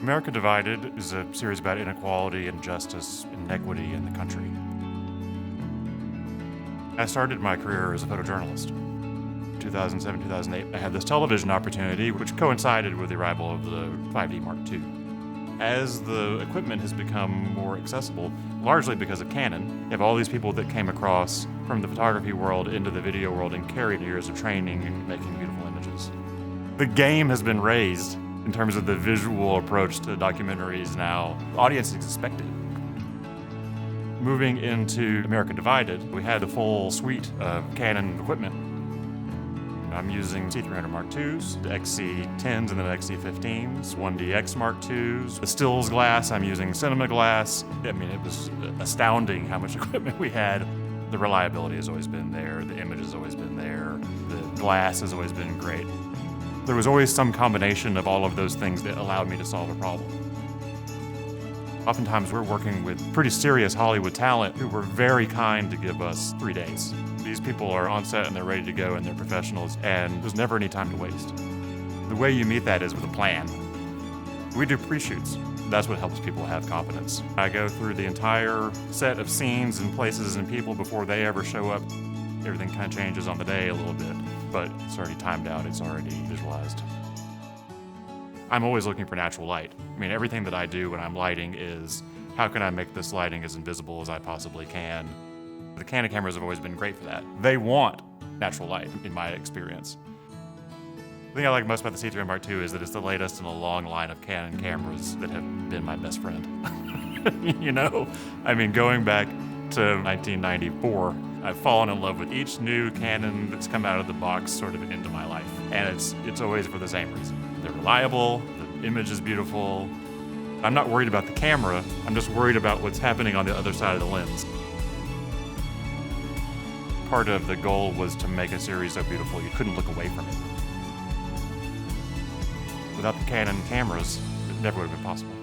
America Divided is a series about inequality, injustice, inequity in the country. I started my career as a photojournalist. 2007, 2008, I had this television opportunity which coincided with the arrival of the 5D Mark II. As the equipment has become more accessible, largely because of Canon, you have all these people that came across from the photography world into the video world and carried years of training and making beautiful images. The game has been raised in terms of the visual approach to documentaries now. Audiences expect it. Moving into America Divided, we had a full suite of Canon equipment. I'm using C300 Mark IIs, the XC10s and then the XC15s, 1DX Mark IIs, the stills glass, I'm using cinema glass. I mean, it was astounding how much equipment we had. The reliability has always been there, the image has always been there, the glass has always been great. There was always some combination of all of those things that allowed me to solve a problem. Oftentimes we're working with pretty serious Hollywood talent who were very kind to give us 3 days. These people are on set and they're ready to go and they're professionals and there's never any time to waste. The way you meet that is with a plan. We do pre-shoots. That's what helps people have confidence. I go through the entire set of scenes and places and people before they ever show up. Everything kind of changes on the day a little bit, but it's already timed out, it's already visualized. I'm always looking for natural light. I mean, everything that I do when I'm lighting is, how can I make this lighting as invisible as I possibly can? The Canon cameras have always been great for that. They want natural light, in my experience. The thing I like most about the C300 Mark II is that it's the latest in a long line of Canon cameras that have been my best friend. You know? I mean, going back to 1994, I've fallen in love with each new Canon that's come out of the box sort of into my life. And it's always for the same reason. They're reliable, the image is beautiful. I'm not worried about the camera, I'm just worried about what's happening on the other side of the lens. Part of the goal was to make a series so beautiful you couldn't look away from it. Without the Canon cameras, it never would have been possible.